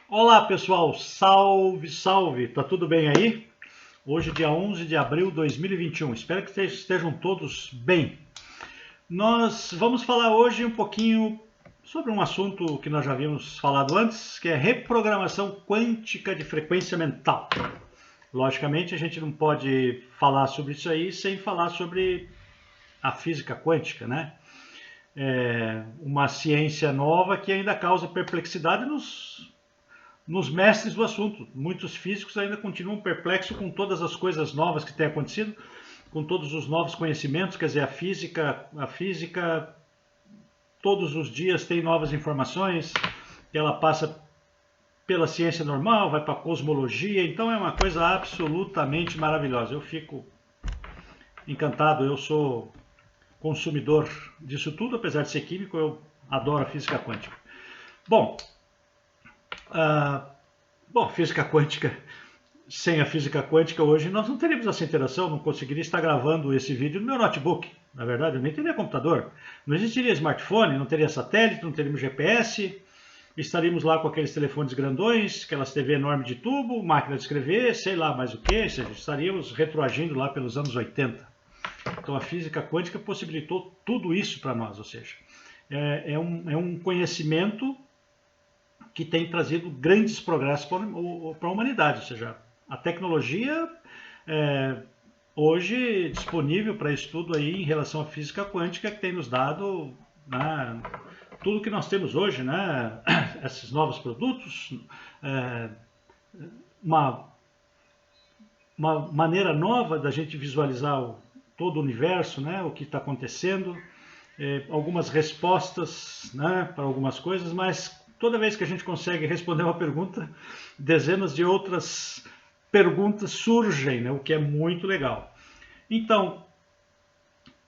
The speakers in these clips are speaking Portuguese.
Olá pessoal, salve, salve, tá tudo bem aí? Hoje dia 11 de abril de 2021, espero que estejam todos bem. Nós vamos falar hoje um pouquinho sobre um assunto que nós já havíamos falado antes, que é reprogramação quântica de frequência mental. Logicamente a gente não pode falar sobre isso aí sem falar sobre a física quântica, né? É uma ciência nova que ainda causa perplexidade nos mestres do assunto. Muitos físicos ainda continuam perplexos com todas as coisas novas que têm acontecido, com todos os novos conhecimentos. Quer dizer, a física todos os dias tem novas informações, ela passa pela ciência normal, vai para a cosmologia, então é uma coisa absolutamente maravilhosa. Eu fico encantado, eu sou consumidor disso tudo, apesar de ser químico, eu adoro a física quântica. Bom, física quântica, sem a física quântica hoje nós não teríamos essa interação, não conseguiria estar gravando esse vídeo no meu notebook. Na verdade, eu nem teria computador, não existiria smartphone, não teria satélite, não teríamos GPS, estaríamos lá com aqueles telefones grandões, aquelas TV enormes de tubo, máquina de escrever, sei lá mais o que, ou seja, estaríamos retroagindo lá pelos anos 80. Então a física quântica possibilitou tudo isso para nós, ou seja, é um conhecimento que tem trazido grandes progressos para a humanidade, ou seja, a tecnologia hoje disponível para estudo aí em relação à física quântica que tem nos dado, né, tudo que nós temos hoje, né, esses novos produtos, uma maneira nova da gente visualizar todo o universo, né, o que está acontecendo, algumas respostas, né, para algumas coisas, mas toda vez que a gente consegue responder uma pergunta, dezenas de outras perguntas surgem, né, o que é muito legal. Então,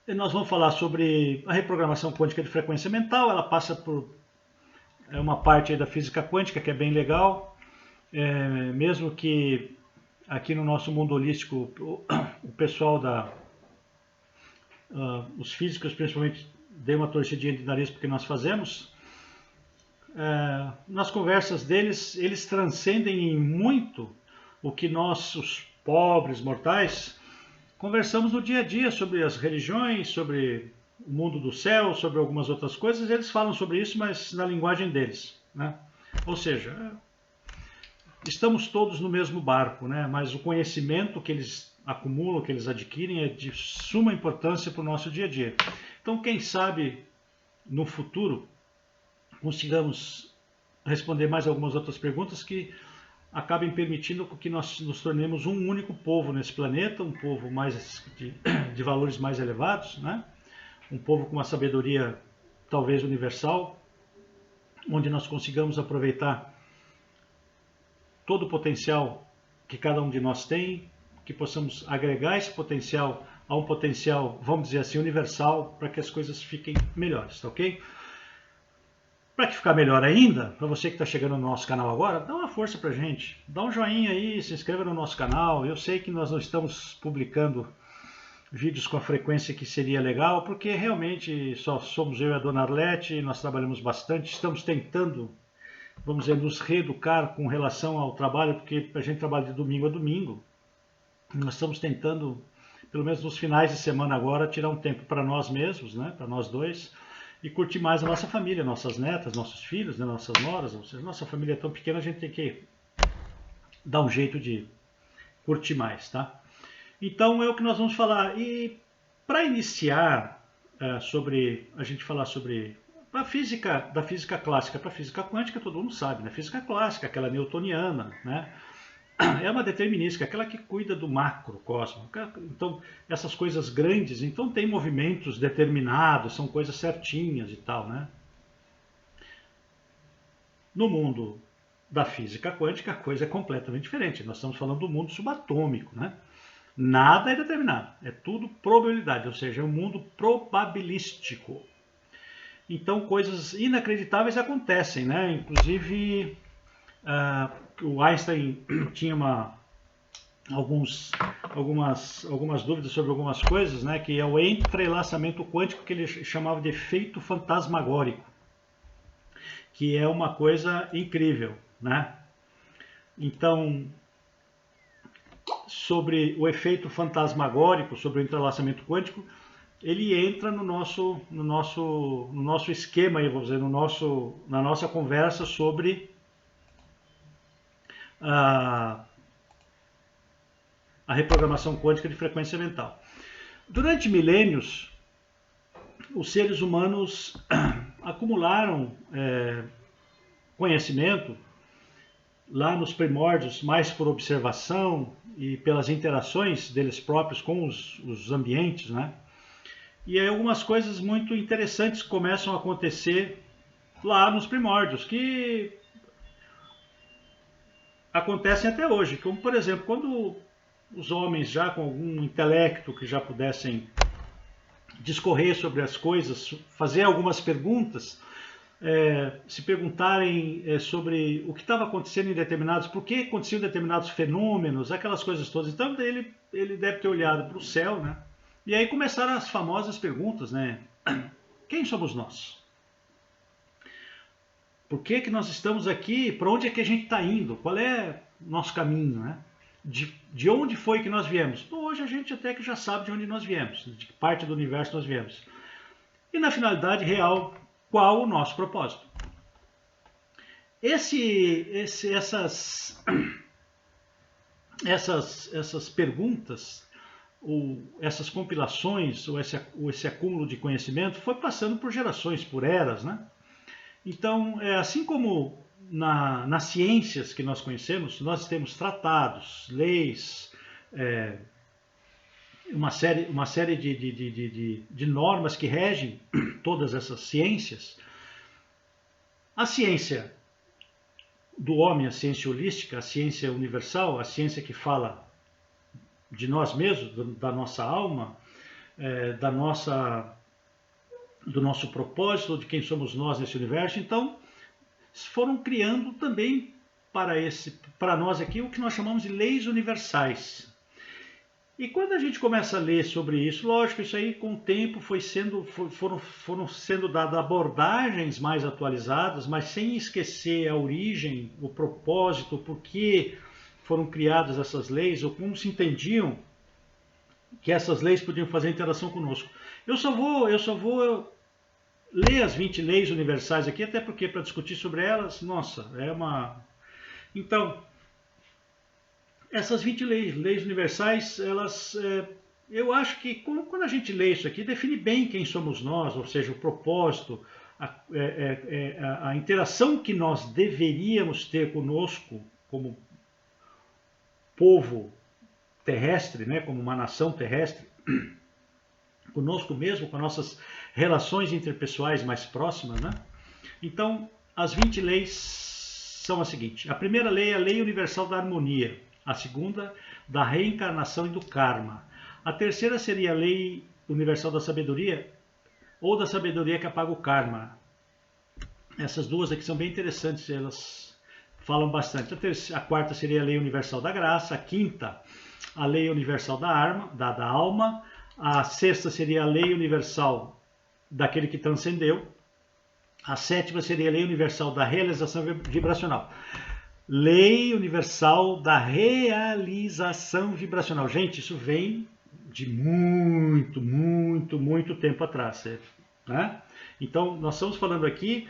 nós vamos falar sobre a reprogramação quântica de frequência mental. Ela passa por uma parte aí da física quântica que é bem legal, mesmo que aqui no nosso mundo holístico o pessoal os físicos principalmente dê uma torcidinha de nariz porque nós fazemos. Nas conversas deles, eles transcendem em muito o que nós, os pobres mortais, conversamos no dia a dia sobre as religiões, sobre o mundo do céu, sobre algumas outras coisas. Eles falam sobre isso, mas na linguagem deles, né? Ou seja, estamos todos no mesmo barco, né? Mas o conhecimento que eles acumulam, que eles adquirem, é de suma importância para o nosso dia a dia. Então, quem sabe no futuro consigamos responder mais algumas outras perguntas que acabem permitindo que nós nos tornemos um único povo nesse planeta, um povo mais de valores mais elevados, né? Um povo com uma sabedoria talvez universal, onde nós consigamos aproveitar todo o potencial que cada um de nós tem, que possamos agregar esse potencial a um potencial, vamos dizer assim, universal, para que as coisas fiquem melhores, tá ok? Para ficar melhor ainda, para você que está chegando no nosso canal agora, dá uma força para a gente, dá um joinha aí, se inscreva no nosso canal. Eu sei que nós não estamos publicando vídeos com a frequência que seria legal, porque realmente só somos eu e a dona Arlete, nós trabalhamos bastante, estamos tentando, vamos dizer, nos reeducar com relação ao trabalho, porque a gente trabalha de domingo a domingo. Nós estamos tentando, pelo menos nos finais de semana agora, tirar um tempo para nós mesmos, né, para nós dois, e curtir mais a nossa família, nossas netas, nossos filhos, né, nossas noras. Ou seja, nossa família é tão pequena, a gente tem que dar um jeito de curtir mais, tá? Então é o que nós vamos falar. E para iniciar a gente falar sobre a física, da física clássica para a física quântica, todo mundo sabe, né? Física clássica, aquela newtoniana, né? É uma determinística, aquela que cuida do macrocosmo. Então, essas coisas grandes, então tem movimentos determinados, são coisas certinhas e tal, né? No mundo da física quântica, a coisa é completamente diferente. Nós estamos falando do mundo subatômico, né? Nada é determinado, é tudo probabilidade, ou seja, é um mundo probabilístico. Então, coisas inacreditáveis acontecem, né? Inclusive, o Einstein tinha algumas dúvidas sobre algumas coisas, né, que é o entrelaçamento quântico, que ele chamava de efeito fantasmagórico, que é uma coisa incrível, né? Então, sobre o efeito fantasmagórico, sobre o entrelaçamento quântico, ele entra no nosso esquema, vamos dizer, na nossa conversa sobre a reprogramação quântica de frequência mental. Durante milênios, os seres humanos acumularam conhecimento lá nos primórdios, mais por observação e pelas interações deles próprios com os ambientes, né? E aí algumas coisas muito interessantes começam a acontecer lá nos primórdios, que acontecem até hoje, como por exemplo, quando os homens já com algum intelecto que já pudessem discorrer sobre as coisas, fazer algumas perguntas, se perguntarem sobre o que estava acontecendo em determinados, por que aconteciam determinados fenômenos, aquelas coisas todas. Então ele deve ter olhado para o céu, né? E aí começaram as famosas perguntas, né? Quem somos nós? Por que nós estamos aqui? Para onde é que a gente está indo? Qual é o nosso caminho, né? De onde foi que nós viemos? Hoje a gente até que já sabe de onde nós viemos, de que parte do universo nós viemos. E na finalidade real, qual o nosso propósito? Essas perguntas, ou essas compilações, ou esse acúmulo de conhecimento foi passando por gerações, por eras, né? Então, assim como nas ciências que nós conhecemos, nós temos tratados, leis, uma série de normas que regem todas essas ciências. A ciência do homem, a ciência holística, a ciência universal, a ciência que fala de nós mesmos, da nossa alma, do nosso propósito, de quem somos nós nesse universo. Então, foram criando também para nós aqui o que nós chamamos de leis universais. E quando a gente começa a ler sobre isso, lógico, isso aí com o tempo foram sendo dadas abordagens mais atualizadas, mas sem esquecer a origem, o propósito, por que foram criadas essas leis, ou como se entendiam que essas leis podiam fazer interação conosco. Eu só vou ler as 20 leis universais aqui, até porque para discutir sobre elas, nossa, Então, essas 20 leis universais, eu acho que quando a gente lê isso aqui, define bem quem somos nós, ou seja, o propósito, a interação que nós deveríamos ter conosco como povo terrestre, né, como uma nação terrestre, conosco mesmo, com nossas relações interpessoais mais próximas, né? Então, as 20 leis são as seguintes. A primeira lei é a lei universal da harmonia. A segunda, da reencarnação e do karma. A terceira seria a lei universal da sabedoria, ou da sabedoria que apaga o karma. Essas duas aqui são bem interessantes, elas falam bastante. A quarta seria a lei universal da graça. A quinta, a lei universal da alma. A sexta seria a lei universal daquele que transcendeu. A sétima seria a lei universal da realização vibracional. Lei universal da realização vibracional. Gente, isso vem de muito, muito, muito tempo atrás, né? Então, nós estamos falando aqui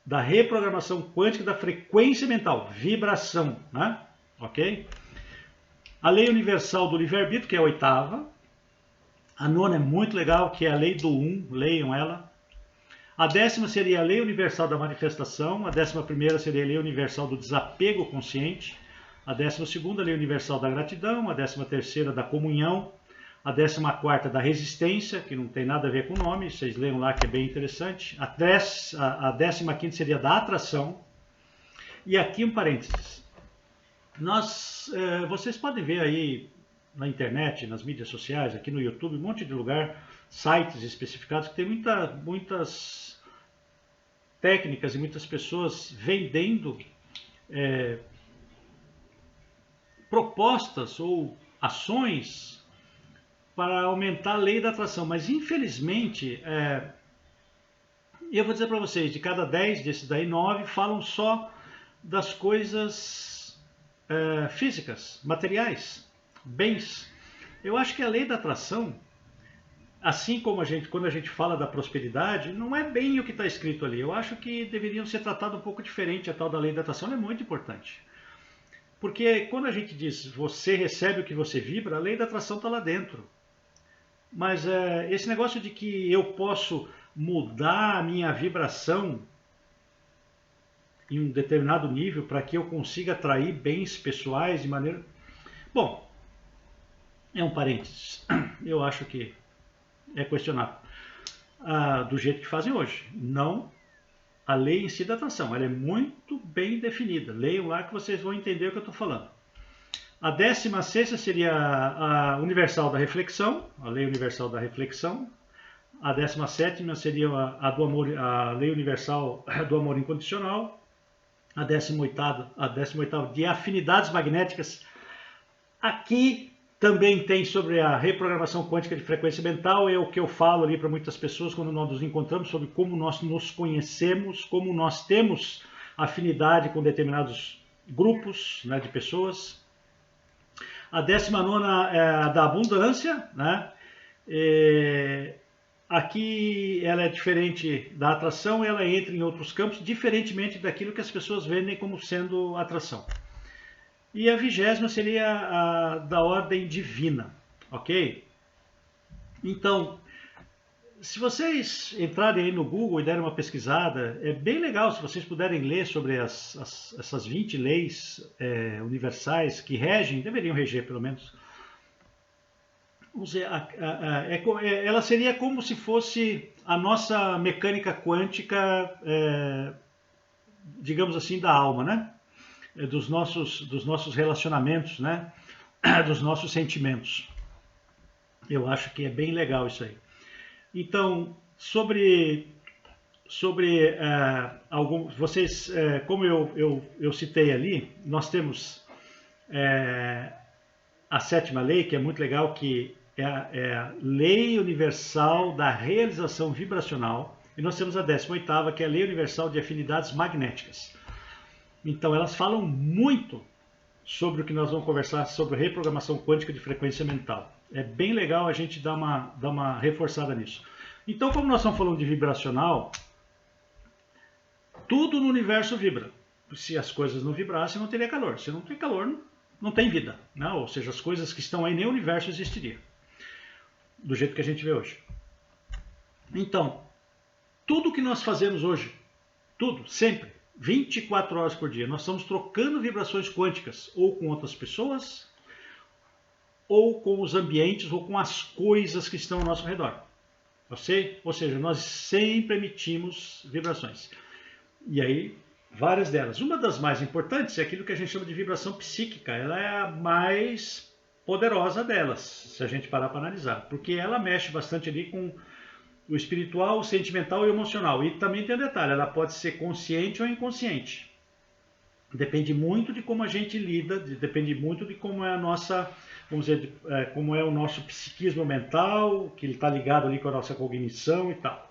da reprogramação quântica da frequência mental, vibração, né? Ok? A lei universal do livre-arbítrio, que é a oitava. A nona é muito legal, que é a lei do leiam ela. A décima seria a lei universal da manifestação. A 11ª seria a lei universal do desapego consciente. A 12ª, a lei universal da gratidão. A 13ª, da comunhão. A 14ª, da resistência, que não tem nada a ver com o nome, vocês leiam lá que é bem interessante. A 15ª seria da atração. E aqui um parênteses. Vocês podem ver aí na internet, nas mídias sociais, aqui no YouTube, um monte de lugar, sites especificados que tem muitas técnicas e muitas pessoas vendendo propostas ou ações para aumentar a lei da atração. Mas infelizmente, eu vou dizer para vocês, de cada 10 desses daí, 9 falam só das coisas físicas, materiais, bens. Eu acho que a lei da atração, assim como quando a gente fala da prosperidade, não é bem o que está escrito ali. Eu acho que deveriam ser tratado um pouco diferente. A tal da lei da atração é muito importante. Porque quando a gente diz você recebe o que você vibra, a lei da atração está lá dentro. Mas esse negócio de que eu posso mudar a minha vibração em um determinado nível para que eu consiga atrair bens pessoais de maneira... Bom, é um parênteses. Eu acho que é questionável. Do jeito que fazem hoje. Não a lei em si da atração. Ela é muito bem definida. Leiam lá que vocês vão entender o que eu estou falando. A 16ª seria a universal da reflexão, a lei universal da reflexão. A 17ª seria a lei universal do amor incondicional. A 18ª de afinidades magnéticas. Aqui também tem sobre a reprogramação quântica de frequência mental, é o que eu falo ali para muitas pessoas quando nós nos encontramos, sobre como nós nos conhecemos, como nós temos afinidade com determinados grupos, né, de pessoas. A 19ª é a da abundância, né? Aqui ela é diferente da atração, ela entra em outros campos, diferentemente daquilo que as pessoas vendem como sendo atração. E a 20ª seria a da ordem divina, ok? Então, se vocês entrarem aí no Google e derem uma pesquisada, é bem legal se vocês puderem ler sobre essas 20 leis universais que regem, deveriam reger pelo menos. Vamos dizer, ela seria como se fosse a nossa mecânica quântica, digamos assim, da alma, né? Dos nossos relacionamentos, né? Dos nossos sentimentos. Eu acho que é bem legal isso aí. Então, sobre vocês, como eu citei ali, nós temos a 7ª lei, que é muito legal, que é a lei universal da realização vibracional, e nós temos a 18ª, que é a lei universal de afinidades magnéticas. Então, elas falam muito sobre o que nós vamos conversar, sobre reprogramação quântica de frequência mental. É bem legal a gente dar uma reforçada nisso. Então, como nós estamos falando de vibracional, tudo no universo vibra. Se as coisas não vibrassem, não teria calor. Se não tem calor, não tem vida. Né? Ou seja, as coisas que estão aí nem o universo existiria. Do jeito que a gente vê hoje. Então, tudo que nós fazemos hoje, tudo, sempre, 24 horas por dia, nós estamos trocando vibrações quânticas, ou com outras pessoas, ou com os ambientes, ou com as coisas que estão ao nosso redor. Ou seja, nós sempre emitimos vibrações. E aí, várias delas. Uma das mais importantes é aquilo que a gente chama de vibração psíquica. Ela é a mais poderosa delas, se a gente parar para analisar. Porque ela mexe bastante ali com o espiritual, o sentimental e o emocional. E também tem um detalhe, ela pode ser consciente ou inconsciente. Depende muito de como a gente lida, depende muito de como é a nossa, vamos dizer, como é o nosso psiquismo mental, que ele está ligado ali com a nossa cognição e tal.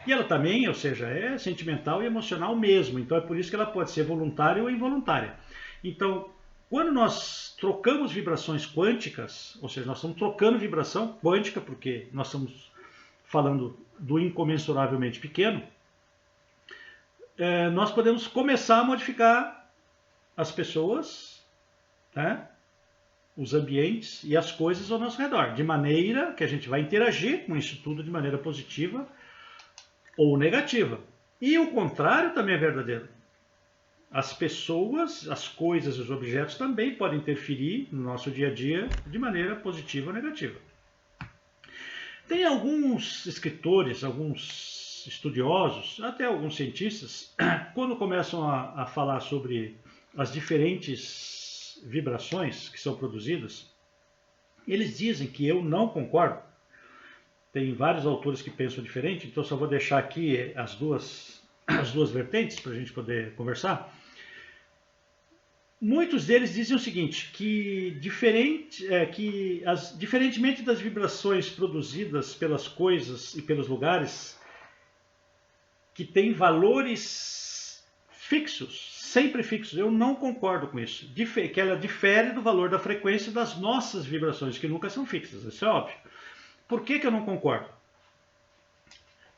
E ela também, ou seja, é sentimental e emocional mesmo. Então é por isso que ela pode ser voluntária ou involuntária. Então, quando nós trocamos vibrações quânticas, ou seja, nós estamos trocando vibração quântica, porque nós estamos falando do incomensuravelmente pequeno, nós podemos começar a modificar as pessoas, né, os ambientes e as coisas ao nosso redor, de maneira que a gente vai interagir com isso tudo de maneira positiva ou negativa. E o contrário também é verdadeiro. As pessoas, as coisas e os objetos também podem interferir no nosso dia a dia de maneira positiva ou negativa. Tem alguns escritores, alguns estudiosos, até alguns cientistas, quando começam a falar sobre as diferentes vibrações que são produzidas, eles dizem que eu não concordo. Tem vários autores que pensam diferente, então só vou deixar aqui as duas vertentes para a gente poder conversar. Muitos deles dizem o seguinte, que diferentemente das vibrações produzidas pelas coisas e pelos lugares, que têm valores fixos, sempre fixos. Eu não concordo com isso. Que ela difere do valor da frequência das nossas vibrações, que nunca são fixas, isso é óbvio. Por que eu não concordo?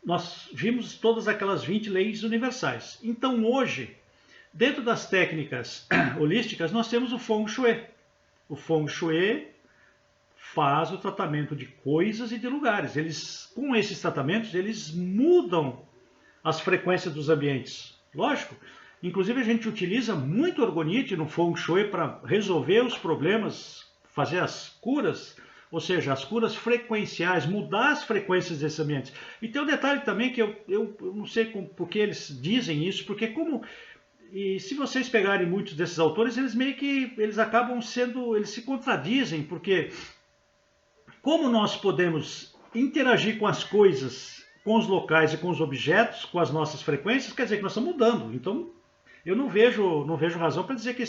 Nós vimos todas aquelas 20 leis universais. Então hoje, dentro das técnicas holísticas, nós temos o Feng Shui. O Feng Shui faz o tratamento de coisas e de lugares. Com esses tratamentos, eles mudam as frequências dos ambientes. Lógico. Inclusive a gente utiliza muito orgonite no Feng Shui para resolver os problemas, fazer as curas, ou seja, as curas frequenciais, mudar as frequências desses ambientes. E tem um detalhe também que eu não sei por que eles dizem isso, porque e se vocês pegarem muitos desses autores, eles acabam eles se contradizem, porque como nós podemos interagir com as coisas, com os locais e com os objetos, com as nossas frequências, quer dizer que nós estamos mudando. Então, eu não vejo razão para dizer que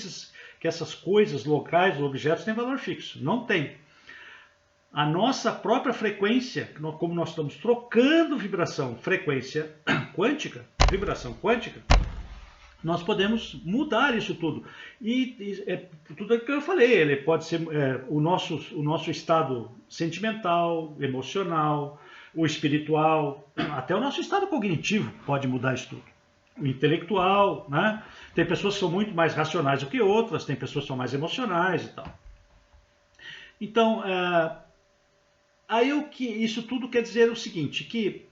essas coisas, locais ou objetos têm valor fixo. Não tem. A nossa própria frequência, como nós estamos trocando vibração, frequência quântica, vibração quântica, nós podemos mudar isso tudo. E tudo aquilo que eu falei, ele pode ser o nosso estado sentimental, emocional, o espiritual, até o nosso estado cognitivo pode mudar isso tudo. O intelectual, né? Tem pessoas que são muito mais racionais do que outras, tem pessoas que são mais emocionais e tal. Então, isso tudo quer dizer o seguinte, que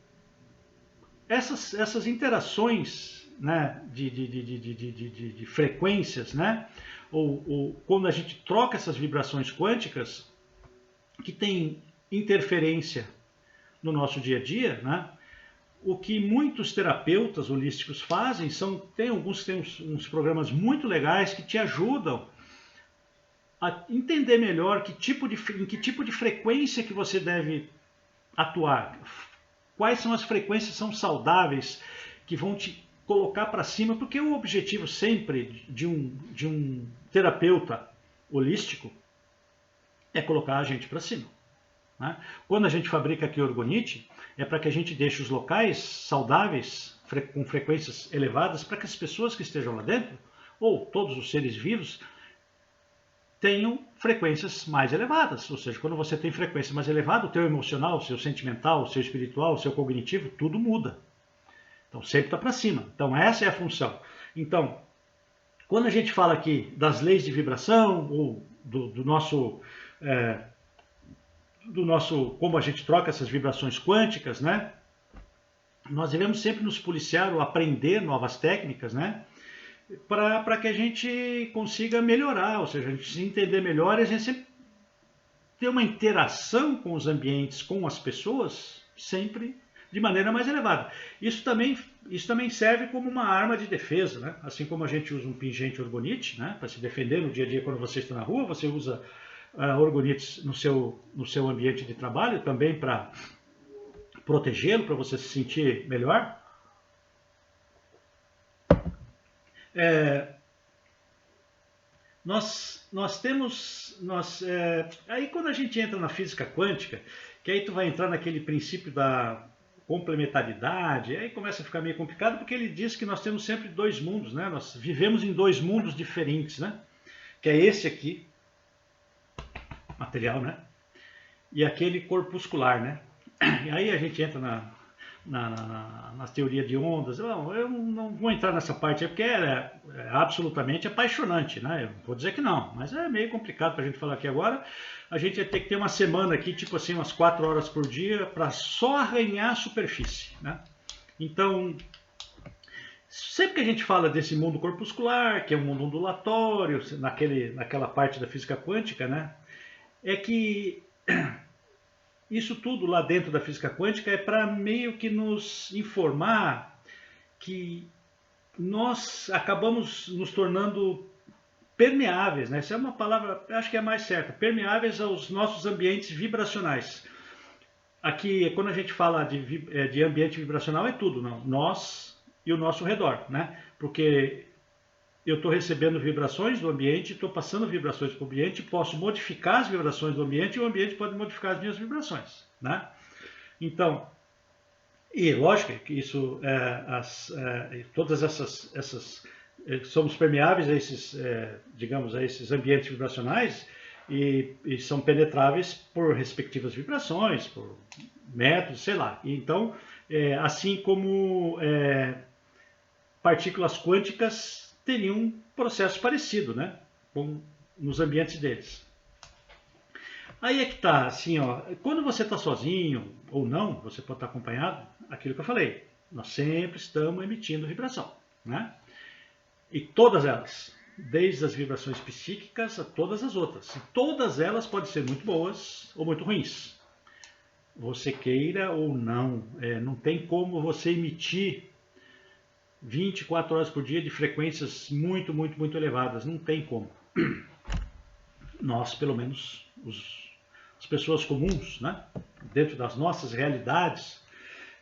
essas interações, né, de frequências, né, ou quando a gente troca essas vibrações quânticas, que tem interferência no nosso dia a dia, né, o que muitos terapeutas holísticos fazem tem alguns que têm uns programas muito legais que te ajudam a entender melhor em que tipo de frequência que você deve atuar. Quais são as frequências que são saudáveis, que vão te colocar para cima, porque o objetivo sempre de um terapeuta holístico é colocar a gente para cima. Né? Quando a gente fabrica aqui orgonite, é para que a gente deixe os locais saudáveis, com frequências elevadas, para que as pessoas que estejam lá dentro, ou todos os seres vivos, tenham frequências mais elevadas. Ou seja, quando você tem frequência mais elevada, o teu emocional, o seu sentimental, o seu espiritual, o seu cognitivo, tudo muda. Então sempre está para cima. Então essa é a função. Então, quando a gente fala aqui das leis de vibração, ou do nosso como a gente troca essas vibrações quânticas, né? Nós devemos sempre nos policiar ou aprender novas técnicas, né? Para que a gente consiga melhorar, ou seja, a gente se entender melhor e a gente sempre ter uma interação com os ambientes, com as pessoas, sempre de maneira mais elevada. Isso também serve como uma arma de defesa, né? Assim como a gente usa um pingente orgonite, né? Para se defender no dia a dia quando você está na rua, você usa orgonites no seu ambiente de trabalho, também para protegê-lo, para você se sentir melhor. Aí quando a gente entra na física quântica, que aí tu vai entrar naquele princípio da complementaridade, aí começa a ficar meio complicado, porque ele diz que nós temos sempre dois mundos, né? Nós vivemos em dois mundos diferentes, né? Que é esse aqui, material, né? E aquele corpuscular, né? E aí a gente entra na teoria de ondas. Eu não vou entrar nessa parte aí, porque é absolutamente apaixonante, né? Eu vou dizer que não, mas é meio complicado para a gente falar aqui agora. A gente vai ter que ter uma semana aqui, tipo assim, umas 4 horas por dia, para só arranhar a superfície, né? Então, sempre que a gente fala desse mundo corpuscular, que é um mundo ondulatório, naquela parte da física quântica, né? É que isso tudo lá dentro da física quântica é para meio que nos informar que nós acabamos nos tornando permeáveis, né? Essa é uma palavra, acho que é a mais certa, permeáveis aos nossos ambientes vibracionais. Aqui, quando a gente fala de ambiente vibracional, é tudo, não? Nós e o nosso redor, né? Porque eu estou recebendo vibrações do ambiente, estou passando vibrações para o ambiente, posso modificar as vibrações do ambiente e o ambiente pode modificar as minhas vibrações, né? Então, e lógico que isso, todas essas somos permeáveis a esses, digamos, a esses ambientes vibracionais e são penetráveis por respectivas vibrações, por métodos, sei lá. Então, assim como partículas quânticas teriam um processo parecido, né, nos ambientes deles. Aí é que tá, assim, ó, quando você está sozinho ou não, você pode estar acompanhado, aquilo que eu falei, nós sempre estamos emitindo vibração, né? E todas elas, desde as vibrações psíquicas a todas as outras. E todas elas podem ser muito boas ou muito ruins. Você queira ou não, não tem como você emitir 24 horas por dia de frequências muito, muito, muito elevadas. Não tem como. Nós, pelo menos, as pessoas comuns, né? Dentro das nossas realidades.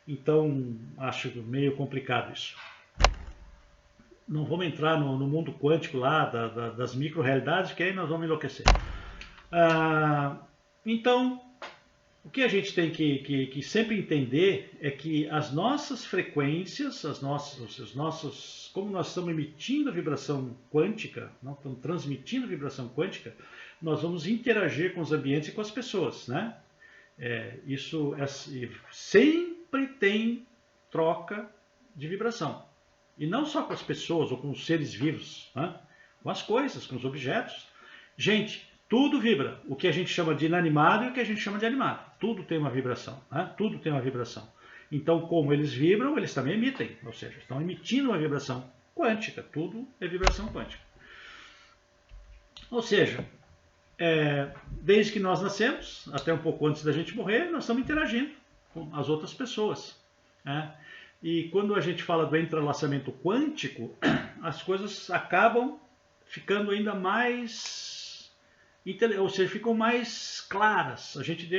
Então, acho meio complicado isso. Não vamos entrar no mundo quântico lá, das micro-realidades, que aí nós vamos enlouquecer. Então, o que a gente tem que sempre entender é que as nossas frequências, como nós estamos emitindo vibração quântica, nós estamos transmitindo vibração quântica, nós vamos interagir com os ambientes e com as pessoas, né? Isso sempre tem troca de vibração. E não só com as pessoas ou com os seres vivos, né? Com as coisas, com os objetos. Gente, tudo vibra. O que a gente chama de inanimado e o que a gente chama de animado. Tudo tem uma vibração, né? Tudo tem uma vibração. Então, como eles vibram, eles também emitem. Ou seja, estão emitindo uma vibração quântica. Tudo é vibração quântica. Ou seja, desde que nós nascemos, até um pouco antes da gente morrer, nós estamos interagindo com as outras pessoas, né? E quando a gente fala do entrelaçamento quântico, as coisas acabam ficando ainda mais, ou seja, ficam mais claras. A gente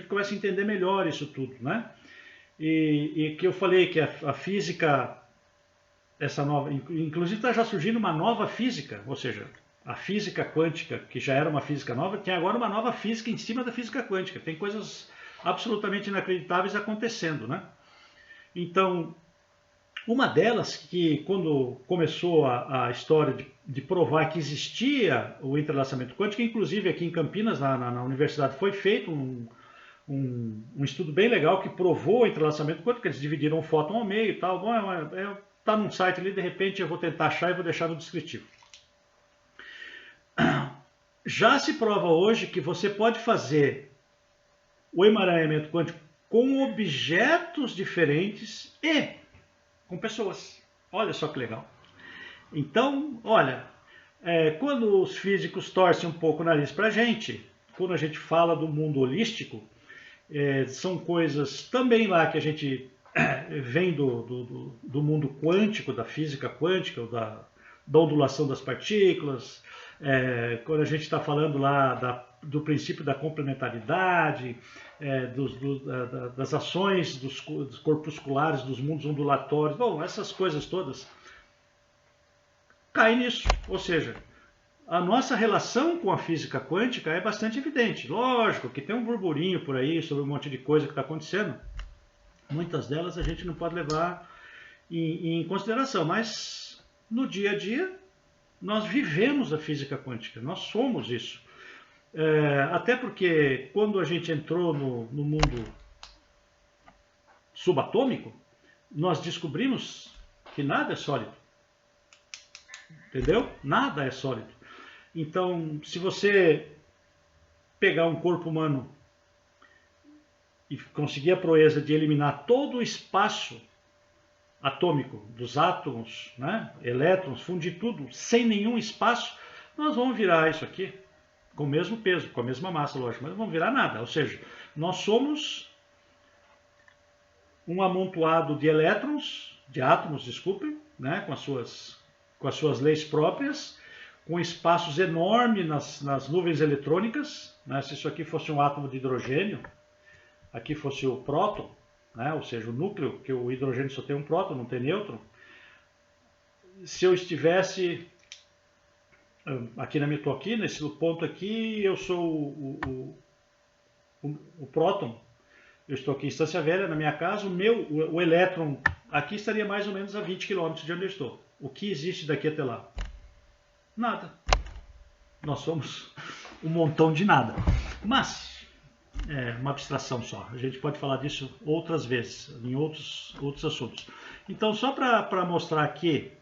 começa a entender melhor isso tudo, né? E que eu falei que a física, essa nova, inclusive está já surgindo uma nova física, ou seja, a física quântica, que já era uma física nova, tem agora uma nova física em cima da física quântica. Tem coisas absolutamente inacreditáveis acontecendo, né? Então, uma delas, que quando começou a história de provar que existia o entrelaçamento quântico, inclusive aqui em Campinas, na universidade, foi feito um estudo bem legal que provou o entrelaçamento quântico, eles dividiram o fóton ao meio e tal. Bom, tá num site ali, de repente eu vou tentar achar e vou deixar no descritivo. Já se prova hoje que você pode fazer o emaranhamento quântico com objetos diferentes e com pessoas. Olha só que legal. Então, olha, quando os físicos torcem um pouco o nariz para a gente, quando a gente fala do mundo holístico, são coisas também lá que a gente vem do mundo quântico, da física quântica, da ondulação das partículas, quando a gente está falando lá do princípio da complementaridade, das ações dos corpusculares, dos mundos ondulatórios, bom, essas coisas todas caem nisso. Ou seja, a nossa relação com a física quântica é bastante evidente. Lógico que tem um burburinho por aí sobre um monte de coisa que está acontecendo. Muitas delas a gente não pode levar em consideração, mas no dia a dia nós vivemos a física quântica, nós somos isso. Até porque quando a gente entrou no mundo subatômico, nós descobrimos que nada é sólido. Entendeu? Nada é sólido. Então, se você pegar um corpo humano e conseguir a proeza de eliminar todo o espaço atômico dos átomos, né, elétrons, fundir tudo sem nenhum espaço, nós vamos virar isso aqui com o mesmo peso, com a mesma massa, lógico, mas não vamos virar nada. Ou seja, nós somos um amontoado de elétrons, de átomos, desculpem, né, com as suas leis próprias, com espaços enormes nas nuvens eletrônicas, né? Se isso aqui fosse um átomo de hidrogênio, aqui fosse o próton, né? Ou seja, o núcleo, que o hidrogênio só tem um próton, não tem nêutron. Se eu estivesse aqui nesse ponto aqui, eu sou o próton, eu estou aqui em Estância Velha, na minha casa, o elétron aqui estaria mais ou menos a 20 km de onde eu estou. O que existe daqui até lá? Nada. Nós somos um montão de nada. Mas, é uma abstração só. A gente pode falar disso outras vezes, em outros assuntos. Então, só para mostrar que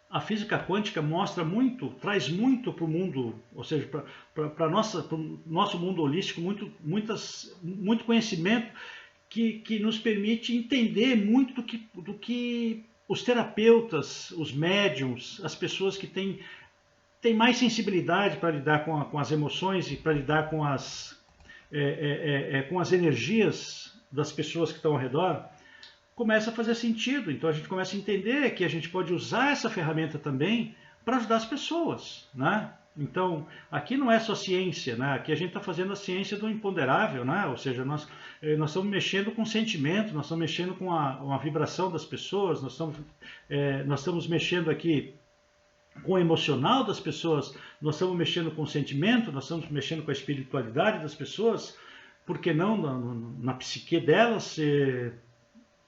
a física quântica mostra muito, traz muito para o mundo, ou seja, para o nosso mundo holístico, muito conhecimento que nos permite entender muito do que os terapeutas, os médiums, as pessoas que têm mais sensibilidade para lidar com as emoções e para lidar com as energias das pessoas que estão ao redor, começa a fazer sentido. Então a gente começa a entender que a gente pode usar essa ferramenta também para ajudar as pessoas, né? Então, aqui não é só ciência, né? Aqui a gente está fazendo a ciência do imponderável, né? Ou seja, nós estamos mexendo com sentimento, nós estamos mexendo com a vibração das pessoas, nós estamos mexendo aqui com o emocional das pessoas, nós estamos mexendo com o sentimento, nós estamos mexendo com a espiritualidade das pessoas, por que não na psique delas?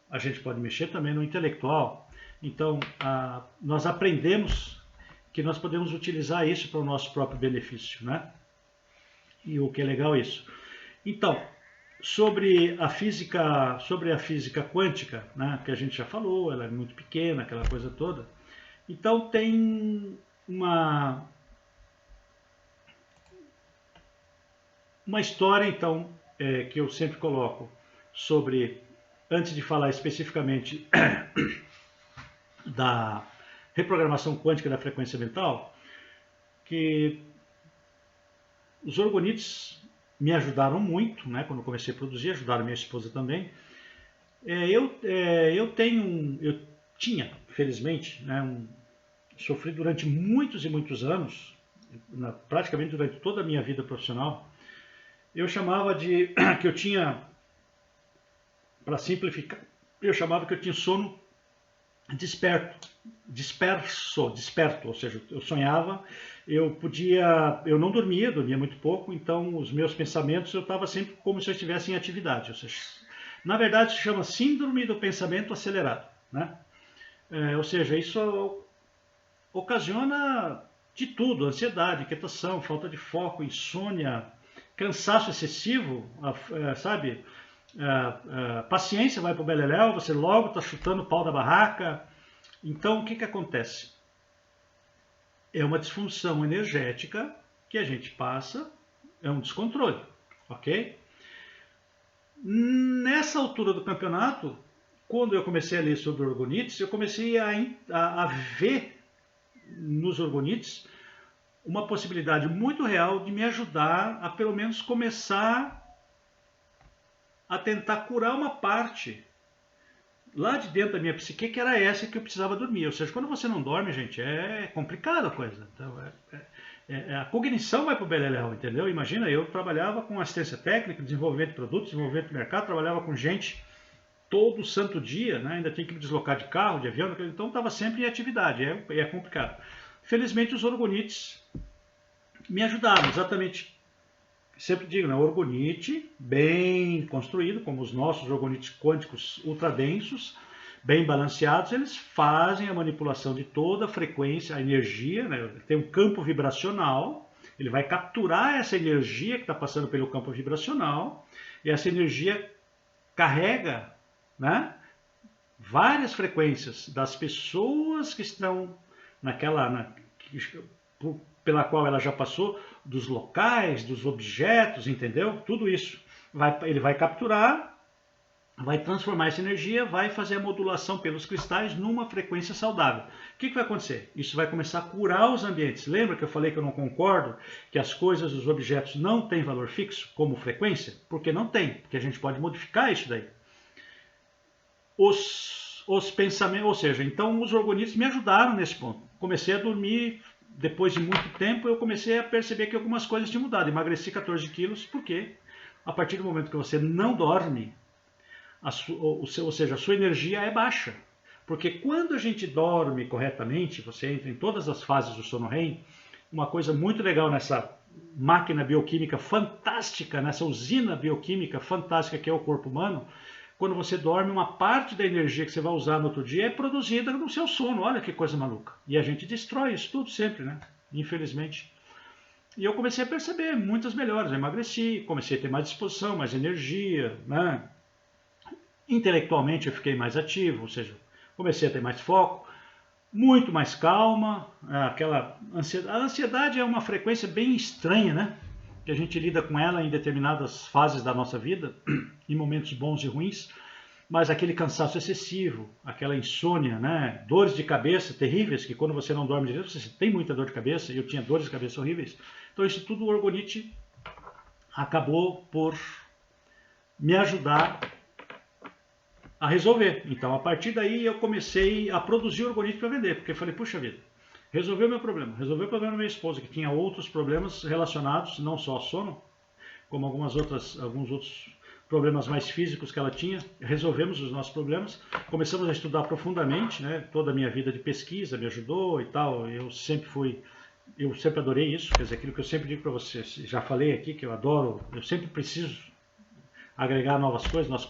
A gente pode mexer também no intelectual. Então, nós aprendemos que nós podemos utilizar isso para o nosso próprio benefício, né? E o que é legal é isso. Então, sobre a física quântica, né, que a gente já falou, ela é muito pequena, aquela coisa toda. Então, tem uma história, então, que eu sempre coloco sobre, antes de falar especificamente da reprogramação quântica da frequência mental, que os orgonites me ajudaram muito, né, quando eu comecei a produzir, ajudaram minha esposa também. Eu tinha, felizmente, né, sofri durante muitos e muitos anos, praticamente durante toda a minha vida profissional, eu chamava que eu tinha, para simplificar, eu chamava que eu tinha sono desperto, ou seja, eu sonhava, eu não dormia muito pouco, então os meus pensamentos eu estava sempre como se eu estivesse em atividade, ou seja, na verdade se chama síndrome do pensamento acelerado, né? Ou seja, isso ocasiona de tudo, ansiedade, inquietação, falta de foco, insônia, cansaço excessivo, sabe? Paciência vai para o beleléu, você logo está chutando o pau da barraca. Então, o que acontece? É uma disfunção energética que a gente passa, é um descontrole, ok? Nessa altura do campeonato, quando eu comecei a ler sobre orgonites, eu comecei a ver nos orgonites uma possibilidade muito real de me ajudar a pelo menos começar a tentar curar uma parte lá de dentro da minha psique, que era essa que eu precisava dormir. Ou seja, quando você não dorme, gente, é complicada a coisa. Então, a cognição vai para o beleléu, entendeu? Imagina, eu trabalhava com assistência técnica, desenvolvimento de produtos, desenvolvimento de mercado, trabalhava com gente todo santo dia, né? Ainda tinha que me deslocar de carro, de avião, então estava sempre em atividade, é complicado. Felizmente os orgonites me ajudaram, exatamente. Sempre digo, né, orgonite bem construído, como os nossos orgonites quânticos ultradensos, bem balanceados, eles fazem a manipulação de toda a frequência, a energia, né, tem um campo vibracional, ele vai capturar essa energia que está passando pelo campo vibracional, e essa energia carrega, né, várias frequências das pessoas que estão pela qual ela já passou, dos locais, dos objetos, entendeu? Tudo isso. Ele vai capturar, vai transformar essa energia, vai fazer a modulação pelos cristais numa frequência saudável. O que vai acontecer? Isso vai começar a curar os ambientes. Lembra que eu falei que eu não concordo que as coisas, os objetos não têm valor fixo como frequência? Porque não tem, porque a gente pode modificar isso daí. Os pensamentos, ou seja, então os orgonites me ajudaram nesse ponto. Comecei a dormir. Depois de muito tempo, eu comecei a perceber que algumas coisas tinham mudado. Emagreci 14 quilos, porque a partir do momento que você não dorme, ou seja, a sua energia é baixa. Porque quando a gente dorme corretamente, você entra em todas as fases do sono REM, uma coisa muito legal nessa máquina bioquímica fantástica, nessa usina bioquímica fantástica que é o corpo humano, quando você dorme, uma parte da energia que você vai usar no outro dia é produzida no seu sono. Olha que coisa maluca. E a gente destrói isso tudo sempre, né? Infelizmente. E eu comecei a perceber muitas melhoras. Eu emagreci, comecei a ter mais disposição, mais energia, né? Intelectualmente eu fiquei mais ativo, ou seja, comecei a ter mais foco, muito mais calma. Aquela ansiedade. A ansiedade é uma frequência bem estranha, né? Que a gente lida com ela em determinadas fases da nossa vida, em momentos bons e ruins, mas aquele cansaço excessivo, aquela insônia, né? Dores de cabeça terríveis, que quando você não dorme direito, você tem muita dor de cabeça, e eu tinha dores de cabeça horríveis. Então isso tudo o Orgonite acabou por me ajudar a resolver. Então a partir daí eu comecei a produzir Orgonite para vender, porque eu falei, puxa vida, resolveu meu problema, resolveu o problema da minha esposa, que tinha outros problemas relacionados, não só ao sono, como alguns outros problemas mais físicos que ela tinha. Resolvemos os nossos problemas, começamos a estudar profundamente, né? Toda a minha vida de pesquisa me ajudou e tal. Eu sempre adorei isso, quer dizer, aquilo que eu sempre digo para vocês, já falei aqui que eu adoro, eu sempre preciso agregar novas coisas, novos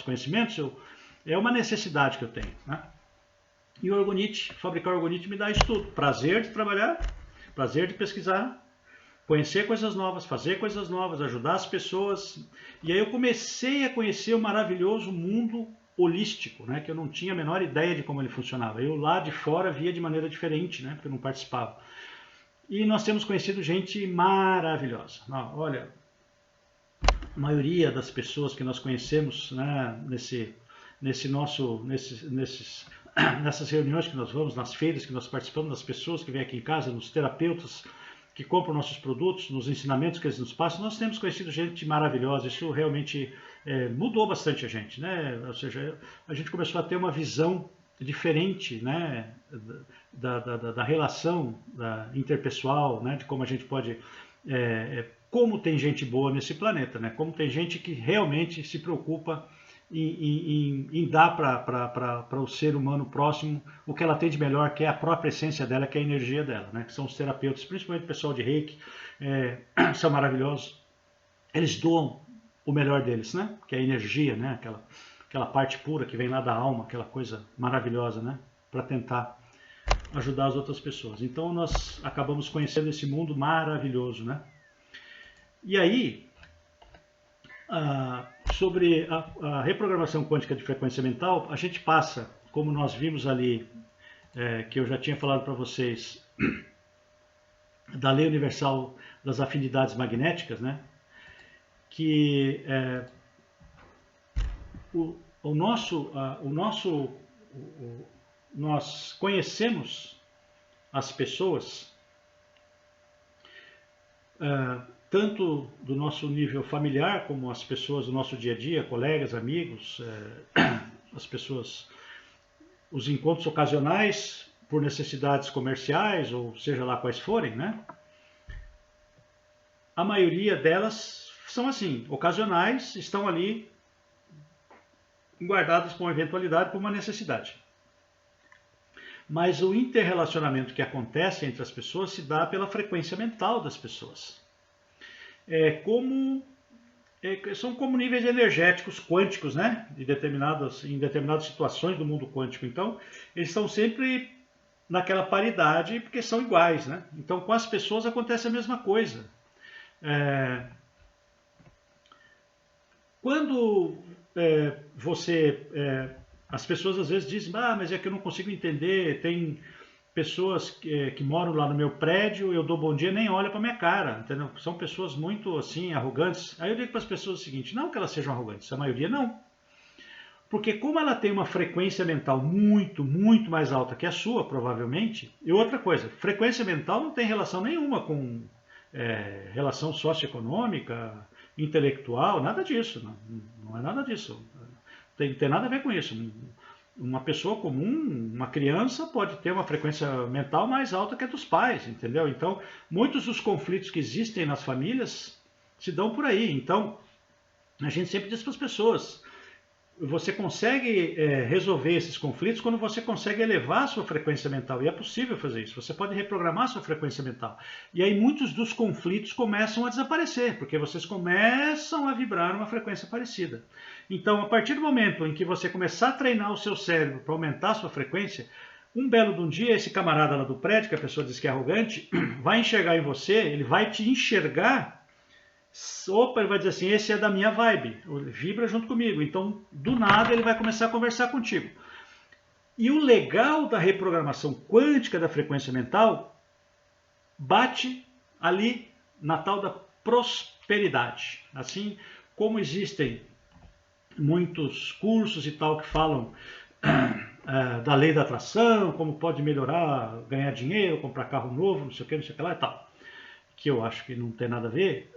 conhecimentos, é uma necessidade que eu tenho, né? E o Orgonite, fabricar Orgonite me dá isso tudo, prazer de trabalhar, prazer de pesquisar, conhecer coisas novas, fazer coisas novas, ajudar as pessoas. E aí eu comecei a conhecer o maravilhoso mundo holístico, né, que eu não tinha a menor ideia de como ele funcionava. Eu lá de fora via de maneira diferente, né, porque eu não participava. E nós temos conhecido gente maravilhosa. Olha, a maioria das pessoas que nós conhecemos, né, nessas reuniões que nós vamos, nas feiras que nós participamos, das pessoas que vêm aqui em casa, nos terapeutas que compram nossos produtos, nos ensinamentos que eles nos passam, nós temos conhecido gente maravilhosa. Isso realmente mudou bastante a gente, né? Ou seja, a gente começou a ter uma visão diferente, né, da relação interpessoal, né, de como a gente pode, como tem gente boa nesse planeta, né? Como tem gente que realmente se preocupa em dar para o ser humano próximo o que ela tem de melhor, que é a própria essência dela, que é a energia dela, né? Que são os terapeutas, principalmente o pessoal de Reiki, são maravilhosos. Eles doam o melhor deles, né? Que é a energia, né? Aquela parte pura que vem lá da alma, aquela coisa maravilhosa, né? Para tentar ajudar as outras pessoas. Então nós acabamos conhecendo esse mundo maravilhoso, né? E aí, sobre a reprogramação quântica de frequência mental, a gente passa, como nós vimos ali, que eu já tinha falado para vocês, da lei universal das afinidades magnéticas, né? Que nós conhecemos as pessoas, tanto do nosso nível familiar, como as pessoas do nosso dia a dia, colegas, amigos, as pessoas, os encontros ocasionais por necessidades comerciais, ou seja lá quais forem, né? A maioria delas são assim, ocasionais, estão ali guardadas para uma eventualidade, para uma necessidade. Mas o interrelacionamento que acontece entre as pessoas se dá pela frequência mental das pessoas. São como níveis energéticos quânticos, né? Em determinadas situações do mundo quântico. Então, eles estão sempre naquela paridade porque são iguais, né? Então, com as pessoas acontece a mesma coisa. Quando as pessoas às vezes dizem, mas é que eu não consigo entender, tem pessoas que moram lá no meu prédio, eu dou bom dia, nem olha para minha cara, entendeu? São pessoas muito assim, arrogantes. Aí eu digo para as pessoas o seguinte, não que elas sejam arrogantes, a maioria não. Porque como ela tem uma frequência mental muito, muito mais alta que a sua, provavelmente, e outra coisa, frequência mental não tem relação nenhuma com relação socioeconômica, intelectual, nada disso, não é nada disso. Tem nada a ver com isso. Uma pessoa comum, uma criança, pode ter uma frequência mental mais alta que a dos pais, entendeu? Então, muitos dos conflitos que existem nas famílias se dão por aí. Então, a gente sempre diz para as pessoas, você consegue resolver esses conflitos quando você consegue elevar a sua frequência mental. E é possível fazer isso. Você pode reprogramar a sua frequência mental. E aí muitos dos conflitos começam a desaparecer, porque vocês começam a vibrar numa frequência parecida. Então, a partir do momento em que você começar a treinar o seu cérebro para aumentar a sua frequência, um belo de um dia, esse camarada lá do prédio, que a pessoa diz que é arrogante, vai enxergar em você, ele vai te enxergar. Opa, ele vai dizer assim, esse é da minha vibe, vibra junto comigo. Então, do nada, ele vai começar a conversar contigo. E o legal da reprogramação quântica da frequência mental bate ali na tal da prosperidade. Assim como existem muitos cursos e tal que falam da lei da atração, como pode melhorar, ganhar dinheiro, comprar carro novo, não sei o que lá e tal, que eu acho que não tem nada a ver,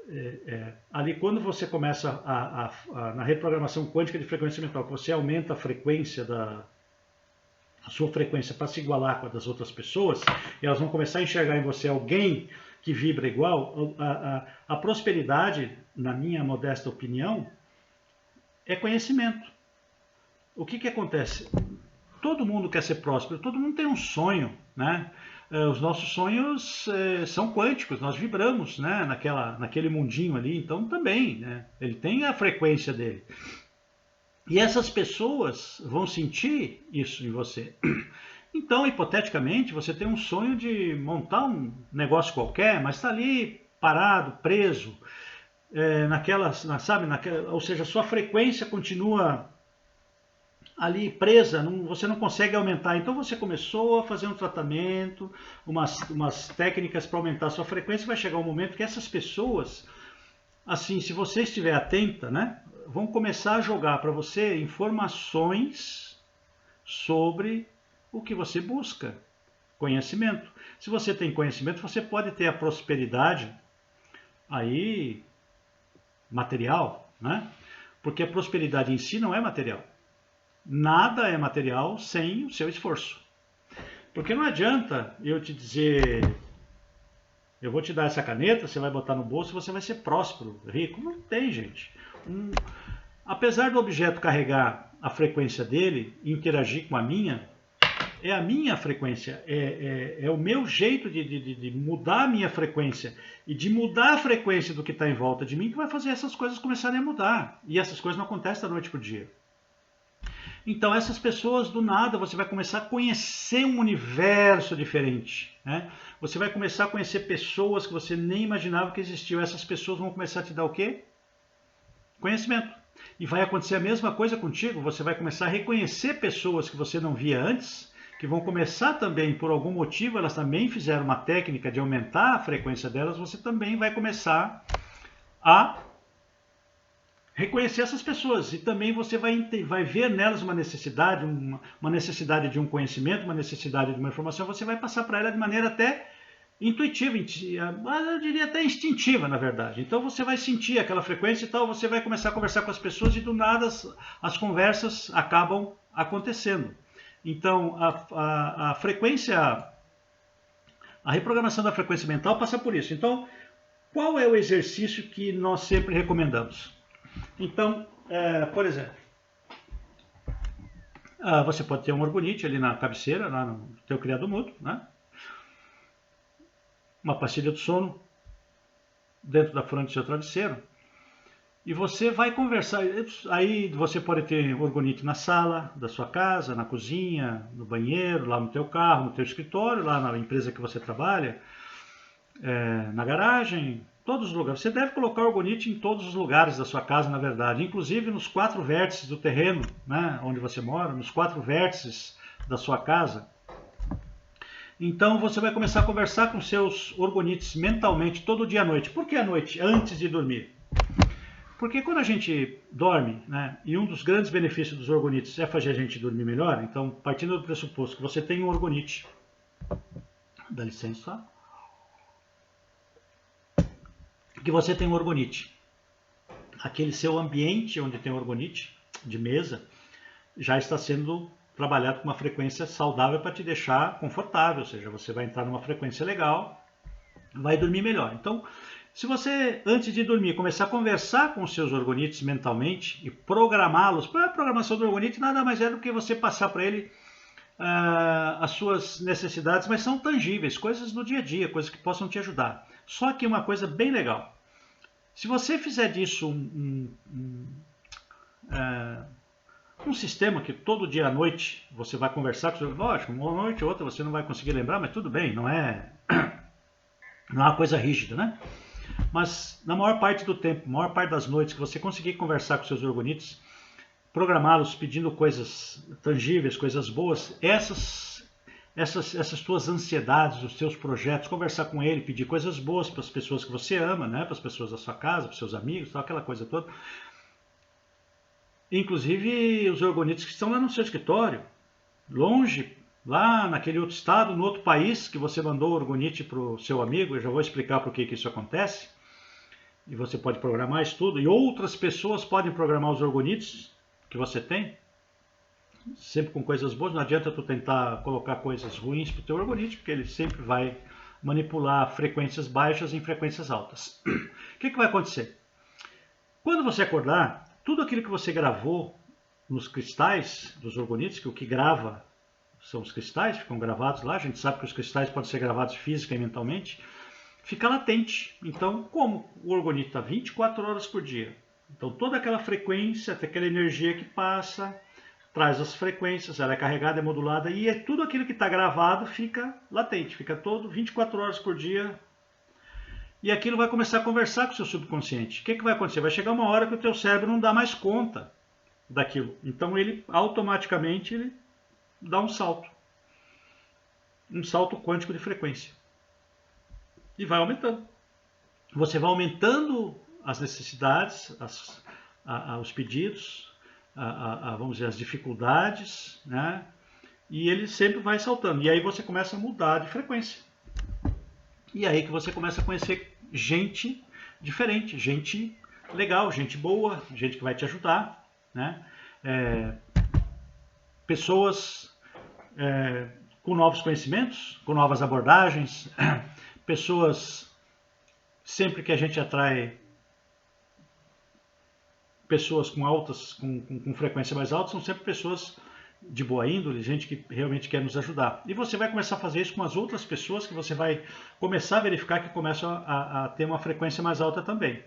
ali quando você começa na reprogramação quântica de frequência mental, que você aumenta a frequência a sua frequência para se igualar com a das outras pessoas, e elas vão começar a enxergar em você alguém que vibra igual, a prosperidade, na minha modesta opinião, é conhecimento. O que acontece? Todo mundo quer ser próspero, todo mundo tem um sonho, né? Os nossos sonhos são quânticos, nós vibramos, né, naquele mundinho ali, então também, né, ele tem a frequência dele. E essas pessoas vão sentir isso em você. Então, hipoteticamente, você tem um sonho de montar um negócio qualquer, mas está ali parado, preso, ou seja, sua frequência continua ali presa, você não consegue aumentar. Então você começou a fazer um tratamento, umas técnicas para aumentar a sua frequência, vai chegar um momento que essas pessoas, assim, se você estiver atenta, né, vão começar a jogar para você informações sobre o que você busca, conhecimento. Se você tem conhecimento, você pode ter a prosperidade aí material, né? Porque a prosperidade em si não é material. Nada é material sem o seu esforço. Porque não adianta eu te dizer, eu vou te dar essa caneta, você vai botar no bolso e você vai ser próspero, rico. Não tem, gente. Apesar do objeto carregar a frequência dele e interagir com a minha, é a minha frequência, é o meu jeito de mudar a minha frequência e de mudar a frequência do que está em volta de mim que vai fazer essas coisas começarem a mudar. E essas coisas não acontecem da noite para o dia. Então essas pessoas, do nada, você vai começar a conhecer um universo diferente, né? Você vai começar a conhecer pessoas que você nem imaginava que existiam. Essas pessoas vão começar a te dar o quê? Conhecimento. E vai acontecer a mesma coisa contigo. Você vai começar a reconhecer pessoas que você não via antes, que vão começar também, por algum motivo, elas também fizeram uma técnica de aumentar a frequência delas, você também vai começar a reconhecer essas pessoas, e também você vai ver nelas uma necessidade de um conhecimento, uma necessidade de uma informação, você vai passar para ela de maneira até intuitiva, eu diria até instintiva, na verdade. Então você vai sentir aquela frequência e tal, você vai começar a conversar com as pessoas e do nada as conversas acabam acontecendo. Então a frequência, a reprogramação da frequência mental passa por isso. Então, qual é o exercício que nós sempre recomendamos? Então, por exemplo, você pode ter um orgonite ali na cabeceira, lá no teu criado mudo, né? Uma pastilha de sono dentro da fronte do seu travesseiro, e você vai conversar. Aí você pode ter orgonite na sala da sua casa, na cozinha, no banheiro, lá no teu carro, no teu escritório, lá na empresa que você trabalha, na garagem, todos os lugares. Você deve colocar orgonite em todos os lugares da sua casa, na verdade, inclusive nos 4 vértices do terreno, né, onde você mora, nos 4 vértices da sua casa. Então você vai começar a conversar com seus orgonites mentalmente todo dia à noite. Por que à noite? Antes de dormir. Porque quando a gente dorme, né, e um dos grandes benefícios dos orgonites é fazer a gente dormir melhor, então partindo do pressuposto que você tem um orgonite, dá licença, que você tem um orgonite, aquele seu ambiente onde tem orgonite, de mesa, já está sendo trabalhado com uma frequência saudável para te deixar confortável, ou seja, você vai entrar numa frequência legal, vai dormir melhor. Então, Se você, antes de dormir, começar a conversar com os seus orgonites mentalmente e programá-los, a programação do orgonite nada mais é do que você passar para ele as suas necessidades, mas são tangíveis, coisas do dia a dia, coisas que possam te ajudar. Só que uma coisa bem legal, se você fizer disso um sistema que todo dia à noite você vai conversar com o seu... Lógico, uma noite ou outra você não vai conseguir lembrar, mas tudo bem, não é uma coisa rígida, né? Mas na maior parte do tempo, maior parte das noites que você conseguir conversar com seus orgonites, programá-los pedindo coisas tangíveis, coisas boas, essas tuas ansiedades, os teus projetos, conversar com ele, pedir coisas boas para as pessoas que você ama, né? Para as pessoas da sua casa, para os seus amigos, tal, aquela coisa toda. Inclusive os orgonites que estão lá no seu escritório, longe, lá naquele outro estado, no outro país que você mandou o orgonite para o seu amigo, eu já vou explicar por que isso acontece, e você pode programar isso tudo, e outras pessoas podem programar os orgonites que você tem, sempre com coisas boas, não adianta tu tentar colocar coisas ruins para o teu orgonite, porque ele sempre vai manipular frequências baixas em frequências altas. O que vai acontecer? Quando você acordar, tudo aquilo que você gravou nos cristais dos orgonites, que o que grava são os cristais, ficam gravados lá, a gente sabe que os cristais podem ser gravados física e mentalmente, fica latente. Então, como o orgonite está 24 horas por dia, então toda aquela frequência, até aquela energia que passa, traz as frequências, ela é carregada, é modulada, e tudo aquilo que está gravado fica latente, fica todo 24 horas por dia. E aquilo vai começar a conversar com o seu subconsciente. O que vai acontecer? Vai chegar uma hora que o teu cérebro não dá mais conta daquilo. Então ele automaticamente dá um salto quântico de frequência. E vai aumentando. Você vai aumentando as necessidades, os pedidos, vamos dizer, as dificuldades, né? E ele sempre vai saltando. E aí você começa a mudar de frequência. E aí que você começa a conhecer gente diferente, gente legal, gente boa, gente que vai te ajudar, né? Pessoas com novos conhecimentos, com novas abordagens, pessoas, sempre que a gente atrai pessoas com frequência mais alta, são sempre pessoas de boa índole, gente que realmente quer nos ajudar. E você vai começar a fazer isso com as outras pessoas que você vai começar a verificar que começam a ter uma frequência mais alta também.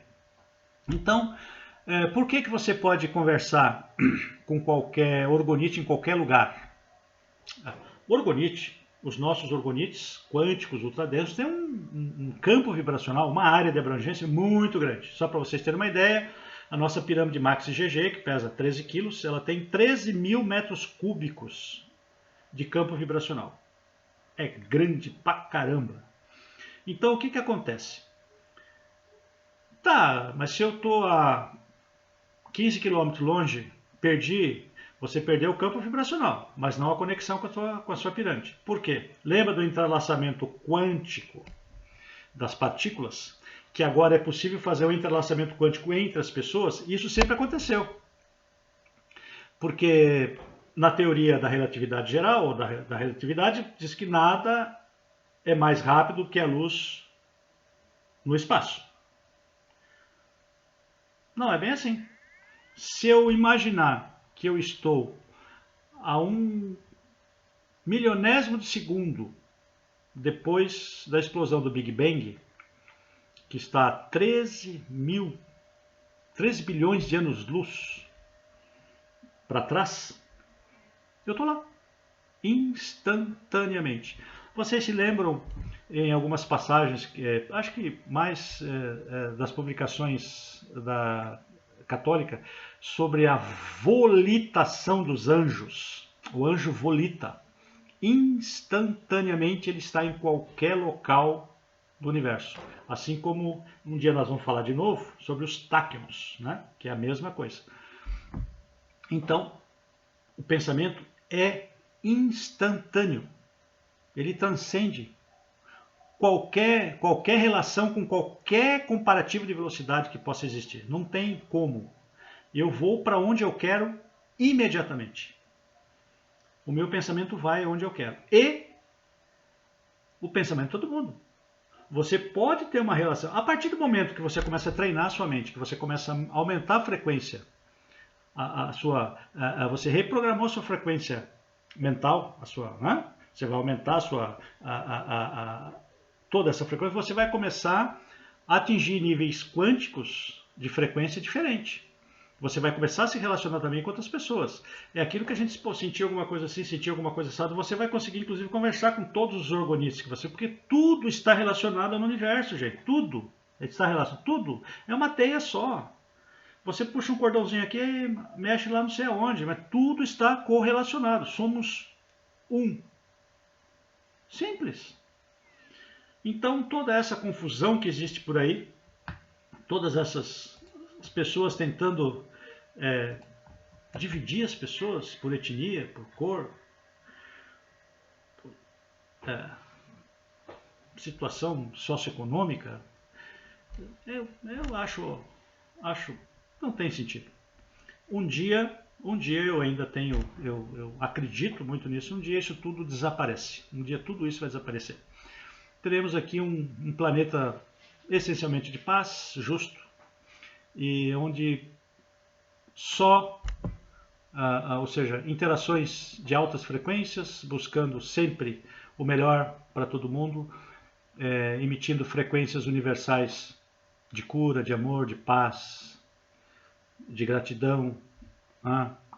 Então, por que você pode conversar com qualquer orgonite em qualquer lugar? O orgonite, os nossos orgonites quânticos ultradensos, têm um campo vibracional, uma área de abrangência muito grande. Só para vocês terem uma ideia, a nossa pirâmide Maxi GG, que pesa 13 quilos, ela tem 13 mil metros cúbicos de campo vibracional. É grande pra caramba. Então o que acontece? Tá, mas se eu estou a 15 km longe, você perdeu o campo vibracional, mas não a conexão com a sua pirâmide. Por quê? Lembra do entrelaçamento quântico das partículas? Que agora é possível fazer o entrelaçamento quântico entre as pessoas? Isso sempre aconteceu. Porque na teoria da relatividade geral, ou da relatividade, diz que nada é mais rápido que a luz no espaço. Não é bem assim. Se eu imaginar que eu estou a 1/1000º de segundo depois da explosão do Big Bang, que está a 13 bilhões de anos-luz para trás, eu estou lá, instantaneamente. Vocês se lembram em algumas passagens, acho que mais das publicações da católica, sobre a volitação dos anjos. O anjo volita. Instantaneamente ele está em qualquer local do universo. Assim como um dia nós vamos falar de novo sobre os táquions, né? Que é a mesma coisa. Então, o pensamento é instantâneo. Ele transcende qualquer relação com qualquer comparativo de velocidade que possa existir. Não tem como. Eu vou para onde eu quero imediatamente. O meu pensamento vai onde eu quero. E o pensamento de todo mundo. você pode ter uma relação. A partir do momento que você começa a treinar a sua mente, que você começa a aumentar a frequência, você reprogramou a sua frequência mental, né? Você vai aumentar toda essa frequência, você vai começar a atingir níveis quânticos de frequência diferente. Você vai começar a se relacionar também com outras pessoas. É aquilo que a gente sentir alguma coisa assim, sentir alguma coisa assada, você vai conseguir inclusive conversar com todos os orgonistas que você, porque tudo está relacionado no universo, gente. Tudo está relacionado, tudo é uma teia só. Você puxa um cordãozinho aqui e mexe lá não sei aonde, mas tudo está correlacionado. Somos um. Simples. Então toda essa confusão que existe por aí, todas essas pessoas tentando dividir as pessoas por etnia, por cor, por situação socioeconômica, eu acho não tem sentido. Um dia eu ainda tenho, eu acredito muito nisso, um dia isso tudo desaparece, um dia tudo isso vai desaparecer. Teremos aqui um planeta essencialmente de paz, justo, e onde só, ou seja, interações de altas frequências, buscando sempre o melhor para todo mundo, emitindo frequências universais de cura, de amor, de paz, de gratidão,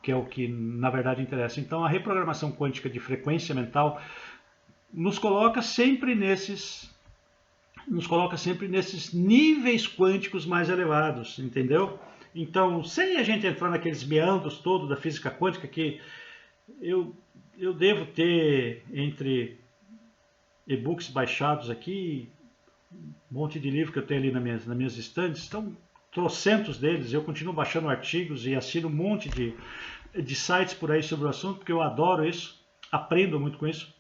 que é o que na verdade interessa. Então a reprogramação quântica de frequência mental nos coloca sempre nesses níveis quânticos mais elevados, entendeu? Então, sem a gente entrar naqueles meandros todos da física quântica, que eu devo ter entre e-books baixados aqui, um monte de livro que eu tenho ali nas minhas estantes, estão trocentos deles, eu continuo baixando artigos e assino um monte de sites por aí sobre o assunto, porque eu adoro isso, aprendo muito com isso,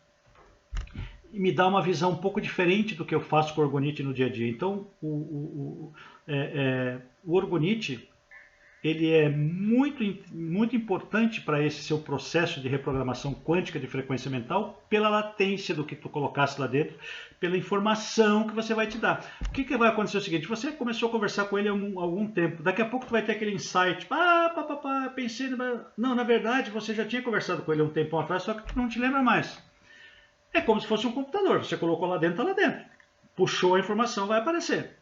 e me dá uma visão um pouco diferente do que eu faço com o orgonite no dia a dia. Então, o orgonite, ele é muito, muito importante para esse seu processo de reprogramação quântica de frequência mental, pela latência do que tu colocasse lá dentro, pela informação que você vai te dar. O que vai acontecer é o seguinte, você começou a conversar com ele há algum tempo, daqui a pouco tu vai ter aquele insight, pensei, não, na verdade você já tinha conversado com ele há um tempo atrás, só que tu não te lembra mais. É como se fosse um computador, você colocou lá dentro, está lá dentro. Puxou a informação, vai aparecer.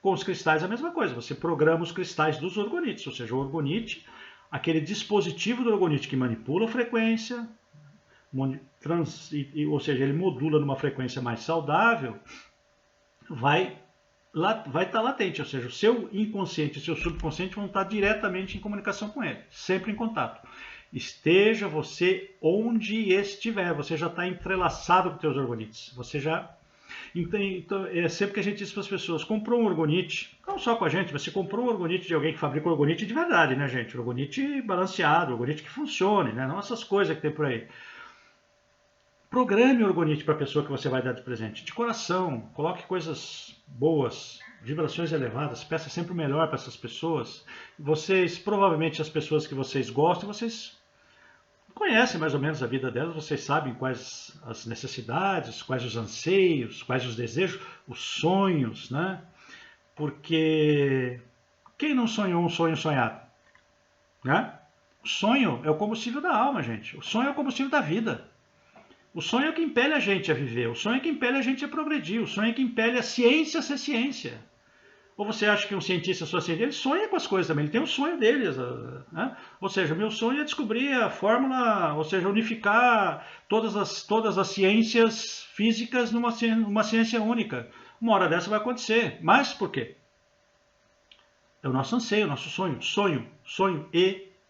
Com os cristais é a mesma coisa, você programa os cristais dos orgonites, ou seja, o orgonite, aquele dispositivo do orgonite que manipula a frequência, ou seja, ele modula numa frequência mais saudável, vai estar latente, ou seja, o seu inconsciente e o seu subconsciente vão estar diretamente em comunicação com ele, sempre em contato. Esteja você onde estiver, você já está entrelaçado com os teus orgonites, você já... Então, é sempre que a gente diz para as pessoas, comprou um orgonite, não só com a gente, mas você comprou um orgonite de alguém que fabrica um orgonite de verdade, né, gente? Orgonite balanceado, orgonite que funcione, né? Não essas coisas que tem por aí. Programe o orgonite para a pessoa que você vai dar de presente, de coração, coloque coisas boas, vibrações elevadas, peça sempre o melhor para essas pessoas. Vocês, provavelmente as pessoas que vocês gostam, vocês conhecem mais ou menos a vida delas, vocês sabem quais as necessidades, quais os anseios, quais os desejos, os sonhos, né? Porque quem não sonhou um sonho sonhado? Né? O sonho é o combustível da alma, gente. O sonho é o combustível da vida. O sonho é o que impele a gente a viver. O sonho é o que impele a gente a progredir. O sonho é o que impele a ciência a ser ciência. Ou você acha que um cientista só cientista, ele sonha com as coisas também, ele tem um sonho deles, né? Ou seja, meu sonho é descobrir a fórmula, ou seja, unificar todas as ciências físicas numa ciência única. Uma hora dessa vai acontecer, mas por quê? É o nosso anseio, o nosso sonho. Sonho,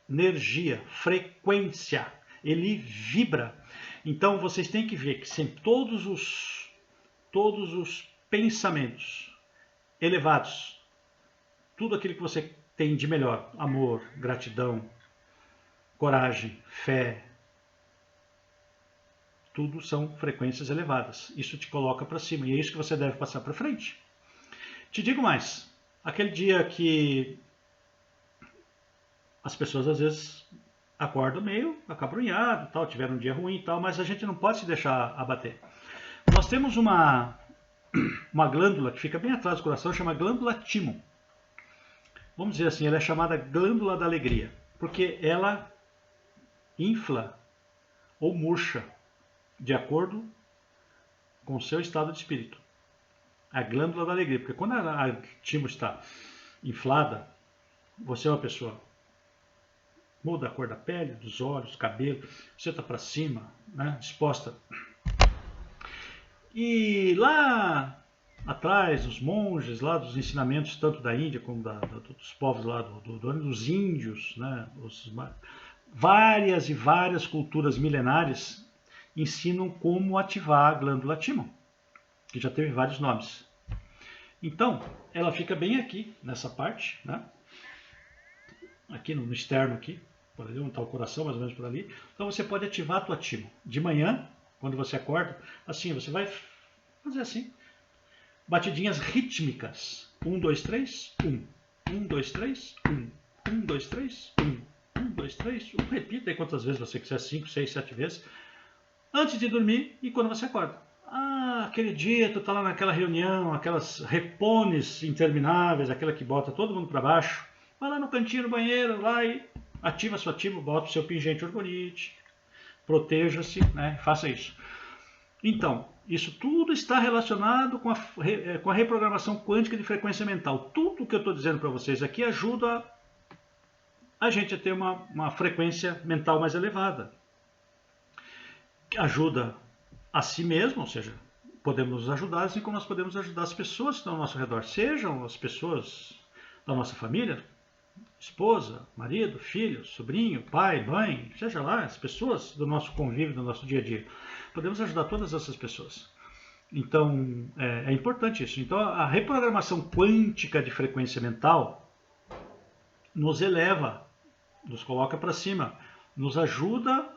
energia, frequência, ele vibra. Então vocês têm que ver que sempre todos os pensamentos elevados, tudo aquilo que você tem de melhor, amor, gratidão, coragem, fé, tudo são frequências elevadas. Isso te coloca para cima e é isso que você deve passar para frente. Te digo mais, aquele dia que as pessoas às vezes acordam meio acabrunhado, tiveram um dia ruim e tal, mas a gente não pode se deixar abater. Nós temos uma uma glândula que fica bem atrás do coração, chama glândula timo. Vamos dizer assim, ela é chamada glândula da alegria, porque ela infla ou murcha de acordo com o seu estado de espírito. A glândula da alegria, porque quando a timo está inflada, você é uma pessoa, muda a cor da pele, dos olhos, cabelo, você está para cima, né, disposta. E lá atrás, os monges lá dos ensinamentos, tanto da Índia como dos povos lá dos índios, né, várias e várias culturas milenares ensinam como ativar a glândula timo, que já teve vários nomes. Então, ela fica bem aqui, nessa parte, né? Aqui no externo, aqui, por ali, onde está o coração, mais ou menos por ali. Então você pode ativar a tua timo. De manhã, quando você acorda, assim, você vai fazer assim. Batidinhas rítmicas. 1, 2, 3, 1. 1, 2, 3, 1. 1, 2, 3, 1. 1, 2, 3, 1. Repita aí quantas vezes você quiser, 5, 6, 7 vezes. Antes de dormir e quando você acorda. Ah, aquele dia tu tá lá naquela reunião, aquelas repones intermináveis, aquela que bota todo mundo para baixo. Vai lá no cantinho, no banheiro, lá e ativa sua timo, bota o seu pingente orgonite, proteja-se, né? Faça isso. Então, isso tudo está relacionado com a reprogramação quântica de frequência mental. Tudo que eu estou dizendo para vocês aqui ajuda a gente a ter uma frequência mental mais elevada. Ajuda a si mesmo, ou seja, podemos nos ajudar assim como nós podemos ajudar as pessoas que estão ao nosso redor, sejam as pessoas da nossa família, esposa, marido, filho, sobrinho, pai, mãe, seja lá, as pessoas do nosso convívio, do nosso dia a dia. Podemos ajudar todas essas pessoas. Então, é importante isso. Então, a reprogramação quântica de frequência mental nos eleva, nos coloca para cima, nos ajuda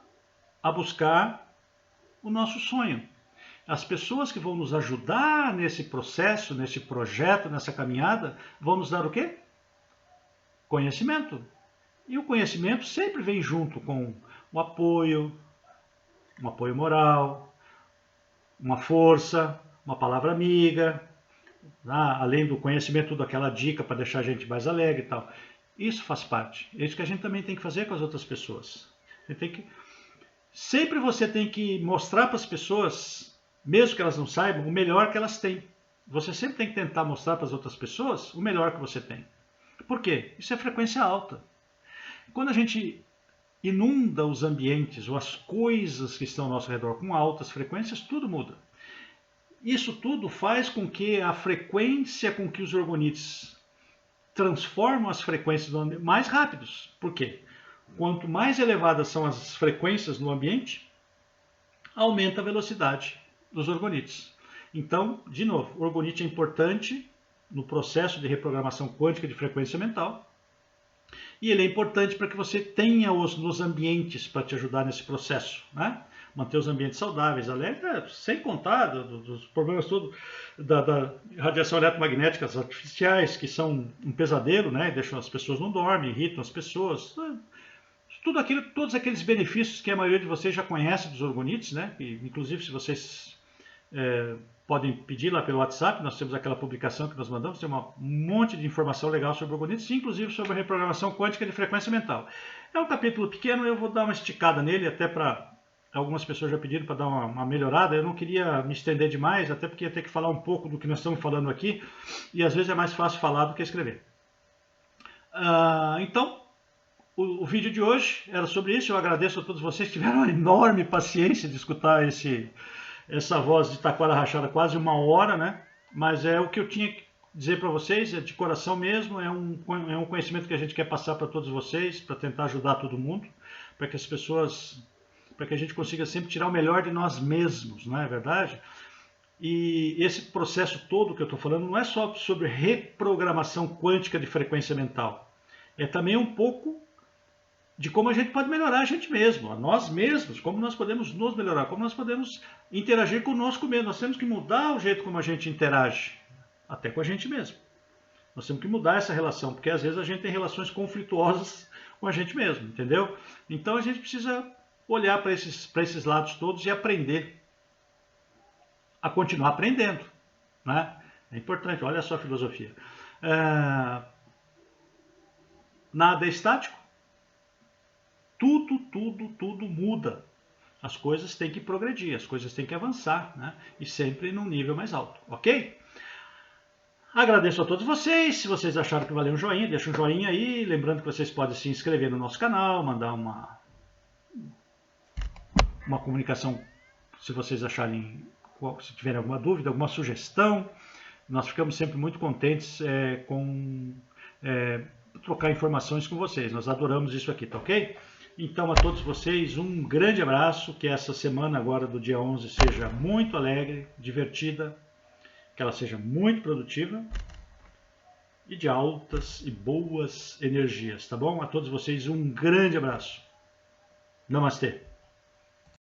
a buscar o nosso sonho. As pessoas que vão nos ajudar nesse processo, nesse projeto, nessa caminhada, vão nos dar o quê? Conhecimento. E o conhecimento sempre vem junto com o apoio, um apoio moral, uma força, uma palavra amiga, além do conhecimento, daquela dica para deixar a gente mais alegre e tal. Isso faz parte. É isso que a gente também tem que fazer com as outras pessoas. A gente tem que... Sempre você tem que mostrar para as pessoas, mesmo que elas não saibam, o melhor que elas têm. Você sempre tem que tentar mostrar para as outras pessoas o melhor que você tem. Por quê? Isso é frequência alta. Quando a gente inunda os ambientes ou as coisas que estão ao nosso redor com altas frequências, tudo muda. Isso tudo faz com que a frequência com que os orgonites transformam as frequências do ambiente mais rápidos. Por quê? Quanto mais elevadas são as frequências no ambiente, aumenta a velocidade dos orgonites. Então, de novo, o orgonite é importante no processo de reprogramação quântica de frequência mental. E ele é importante para que você tenha nos ambientes para te ajudar nesse processo, né? Manter os ambientes saudáveis, alegres, sem contar dos problemas todos da radiação eletromagnética artificiais, que são um pesadelo, né? Deixam as pessoas não dormem, irritam as pessoas. Todos aqueles benefícios que a maioria de vocês já conhece dos orgonites, né? E, inclusive, se vocês podem pedir lá pelo WhatsApp, nós temos aquela publicação que nós mandamos, tem um monte de informação legal sobre orgonites, inclusive sobre a reprogramação quântica de frequência mental. É um capítulo pequeno, eu vou dar uma esticada nele, até para... Algumas pessoas já pediram para dar uma melhorada, eu não queria me estender demais, até porque ia ter que falar um pouco do que nós estamos falando aqui, e às vezes é mais fácil falar do que escrever. Então, o vídeo de hoje era sobre isso. Eu agradeço a todos vocês que tiveram uma enorme paciência de escutar essa voz de taquara rachada quase 1 hora, né? Mas é o que eu tinha que dizer para vocês, é de coração mesmo, é um conhecimento que a gente quer passar para todos vocês, para tentar ajudar todo mundo, para que as pessoas, para que a gente consiga sempre tirar o melhor de nós mesmos, não é verdade? E esse processo todo que eu estou falando não é só sobre reprogramação quântica de frequência mental, é também um pouco de como a gente pode melhorar a gente mesmo, a nós mesmos, como nós podemos nos melhorar, como nós podemos interagir conosco mesmo. Nós temos que mudar o jeito como a gente interage, até com a gente mesmo. Nós temos que mudar essa relação, porque às vezes a gente tem relações conflituosas com a gente mesmo, entendeu? Então a gente precisa olhar para esses lados todos e aprender a continuar aprendendo. né? É importante, olha só a filosofia. Nada é estático, tudo muda. As coisas têm que progredir, as coisas têm que avançar, né? E sempre num nível mais alto, ok? Agradeço a todos vocês. Se vocês acharam que valeu um joinha, deixa um joinha aí. Lembrando que vocês podem se inscrever no nosso canal, mandar uma comunicação se vocês acharem, se tiverem alguma dúvida, alguma sugestão. Nós ficamos sempre muito contentes com trocar informações com vocês. Nós adoramos isso aqui, tá ok? Então, a todos vocês, um grande abraço. Que essa semana agora do dia 11 seja muito alegre, divertida, que ela seja muito produtiva e de altas e boas energias, tá bom? A todos vocês, um grande abraço. Namastê.